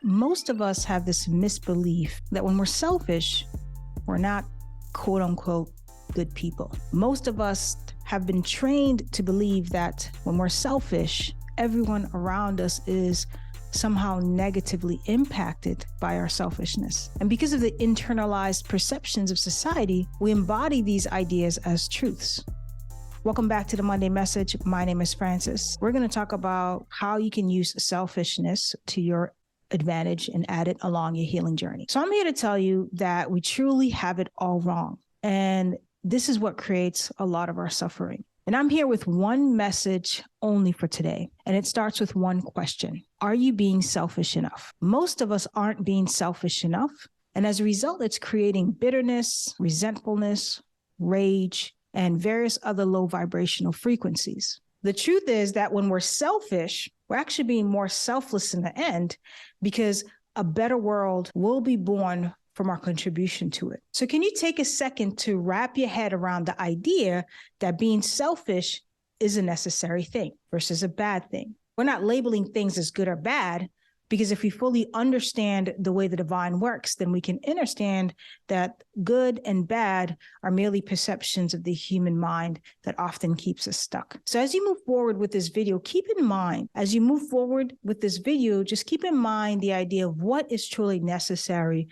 Most of us have this misbelief that when we're selfish, we're not quote unquote good people. Most of us have been trained to believe that when we're selfish, everyone around us is somehow negatively impacted by our selfishness. And because of the internalized perceptions of society, we embody these ideas as truths. Welcome back to the Monday Message. My name is Francis. We're going to talk about how you can use selfishness to your advantage and add it along your healing journey. So I'm here to tell you that we truly have it all wrong. And this is what creates a lot of our suffering. And I'm here with one message only for today. And it starts with one question. Are you being selfish enough? Most of us aren't being selfish enough. And as a result, it's creating bitterness, resentfulness, rage, and various other low vibrational frequencies. The truth is that when we're selfish, we're actually being more selfless in the end because a better world will be born from our contribution to it. So can you take a second to wrap your head around the idea that being selfish is a necessary thing versus a bad thing? We're not labeling things as good or bad, because if we fully understand the way the divine works, then we can understand that good and bad are merely perceptions of the human mind that often keeps us stuck. So as you move forward with this video, keep in mind, as you move forward with this video, just keep in mind the idea of what is truly necessary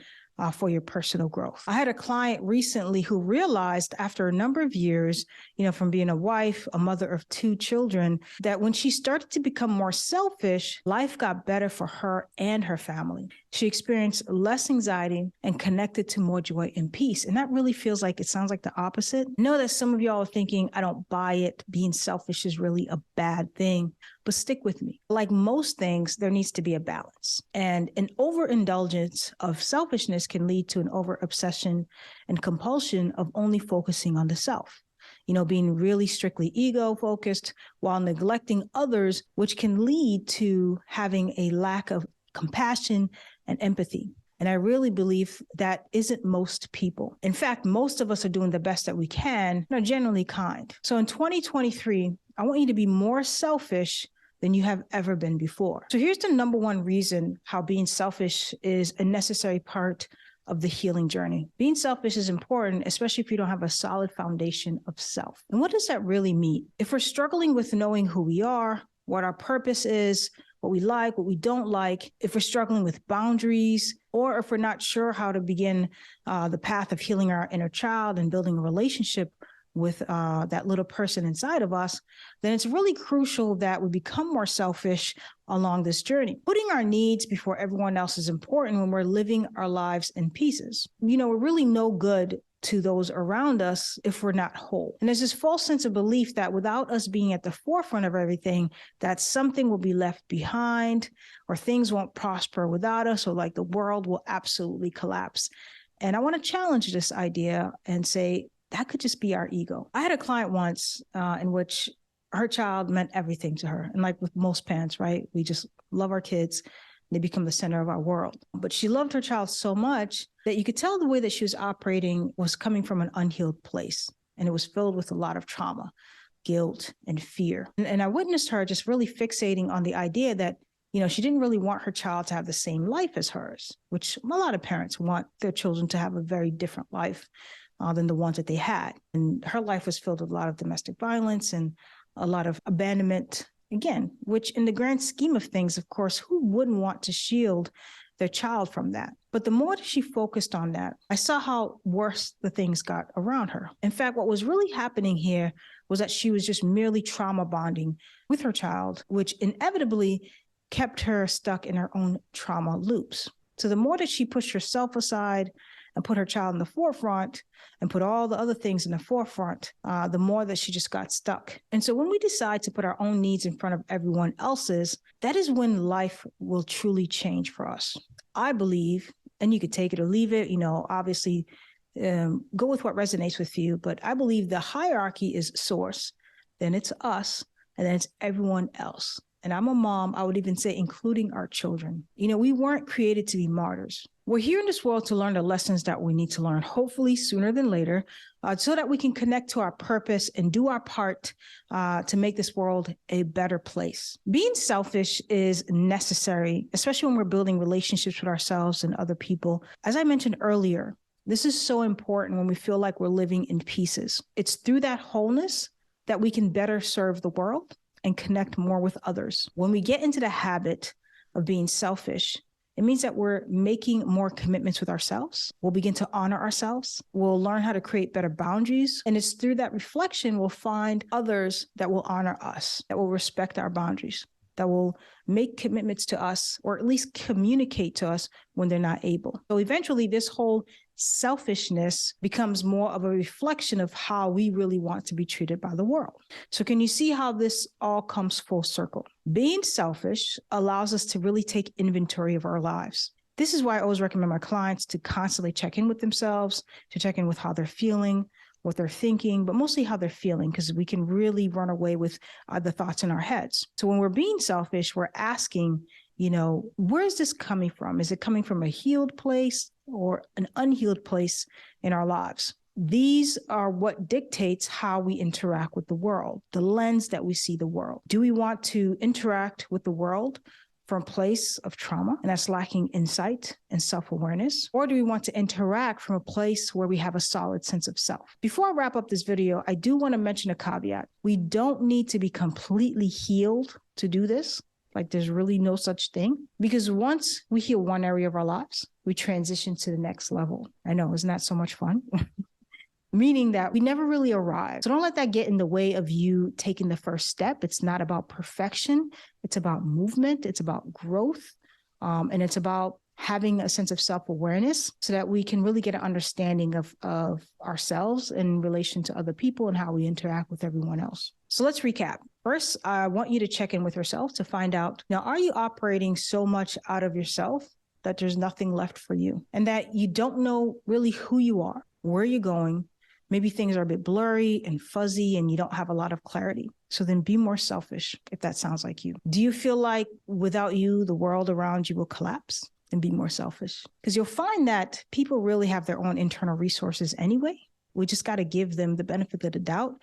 for your personal growth. I had a client recently who realized after a number of years, from being a wife, a mother of 2 children, that when she started to become more selfish, life got better for her and her family. She experienced less anxiety and connected to more joy and peace. And that really sounds like the opposite. I know that some of y'all are thinking, I don't buy it. Being selfish is really a bad thing. But stick with me. Like most things, there needs to be a balance. And an overindulgence of selfishness can lead to an over-obsession and compulsion of only focusing on the self. Being really strictly ego-focused while neglecting others, which can lead to having a lack of compassion and empathy. And I really believe that isn't most people. In fact, most of us are doing the best that we can and are generally kind. So in 2023, I want you to be more selfish than you have ever been before. So here's the number one reason how being selfish is a necessary part of the healing journey. Being selfish is important, especially if you don't have a solid foundation of self. And what does that really mean? If we're struggling with knowing who we are, what our purpose is, what we like, what we don't like, if we're struggling with boundaries, or if we're not sure how to begin the path of healing our inner child and building a relationship with that little person inside of us, then it's really crucial that we become more selfish along this journey. Putting our needs before everyone else is important when we're living our lives in pieces. We're really no good to those around us if we're not whole. And there's this false sense of belief that without us being at the forefront of everything, that something will be left behind or things won't prosper without us, or like the world will absolutely collapse. And I want to challenge this idea and say, that could just be our ego. I had a client once in which her child meant everything to her. And like with most parents, right? We just love our kids. They become the center of our world. But she loved her child so much that you could tell the way that she was operating was coming from an unhealed place. And it was filled with a lot of trauma, guilt, and fear. And I witnessed her just really fixating on the idea that she didn't really want her child to have the same life as hers, which a lot of parents want their children to have a very different life than the ones that they had. And her life was filled with a lot of domestic violence and a lot of abandonment, again, which in the grand scheme of things, of course, who wouldn't want to shield their child from that? But the more that she focused on that, I saw how worse the things got around her. In fact, what was really happening here was that she was just merely trauma bonding with her child, which inevitably kept her stuck in her own trauma loops. So the more that she pushed herself aside and put her child in the forefront and put all the other things in the forefront, the more that she just got stuck. And so when we decide to put our own needs in front of everyone else's, that is when life will truly change for us. I believe, and you could take it or leave it, obviously go with what resonates with you, but I believe the hierarchy is source, then it's us, and then it's everyone else. And I'm a mom, I would even say including our children. We weren't created to be martyrs. We're here in this world to learn the lessons that we need to learn, hopefully sooner than later, so that we can connect to our purpose and do our part to make this world a better place. Being selfish is necessary, especially when we're building relationships with ourselves and other people. As I mentioned earlier, this is so important when we feel like we're living in pieces. It's through that wholeness that we can better serve the world and connect more with others. When we get into the habit of being selfish, it means that we're making more commitments with ourselves. We'll begin to honor ourselves. We'll learn how to create better boundaries. And it's through that reflection we'll find others that will honor us, that will respect our boundaries, that will make commitments to us, or at least communicate to us when they're not able. So eventually this whole selfishness becomes more of a reflection of how we really want to be treated by the world. So can you see how this all comes full circle? Being selfish allows us to really take inventory of our lives. This is why I always recommend my clients to constantly check in with themselves, to check in with how they're feeling, what they're thinking, but mostly how they're feeling, because we can really run away with the thoughts in our heads. So when we're being selfish, we're asking, where is this coming from? Is it coming from a healed place or an unhealed place in our lives? These are what dictates how we interact with the world, the lens that we see the world. Do we want to interact with the world from a place of trauma, and that's lacking insight and self-awareness? Or do we want to interact from a place where we have a solid sense of self? Before I wrap up this video, I do want to mention a caveat. We don't need to be completely healed to do this. Like there's really no such thing, because once we heal one area of our lives, we transition to the next level. I know, isn't that so much fun? Meaning that we never really arrive. So don't let that get in the way of you taking the first step. It's not about perfection. It's about movement. It's about growth. And it's about having a sense of self-awareness so that we can really get an understanding of ourselves in relation to other people and how we interact with everyone else. So let's recap. First, I want you to check in with yourself to find out, now, are you operating so much out of yourself that there's nothing left for you and that you don't know really who you are, where you're going? Maybe things are a bit blurry and fuzzy and you don't have a lot of clarity. So then be more selfish if that sounds like you. Do you feel like without you, the world around you will collapse? Then be more selfish. Because you'll find that people really have their own internal resources anyway. We just got to give them the benefit of the doubt.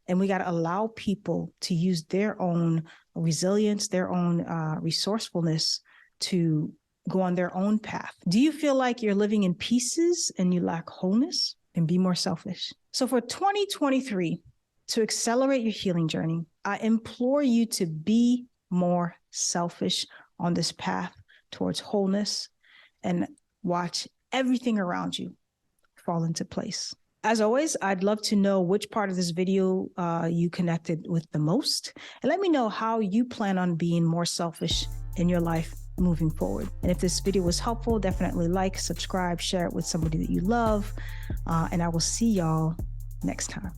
And we got to allow people to use their own resilience, their own resourcefulness to go on their own path. Do you feel like you're living in pieces and you lack wholeness? And be more selfish. So for 2023, to accelerate your healing journey, I implore you to be more selfish on this path towards wholeness and watch everything around you fall into place. As always, I'd love to know which part of this video you connected with the most, and let me know how you plan on being more selfish in your life moving forward. And if this video was helpful, definitely like, subscribe, share it with somebody that you love, and I will see y'all next time.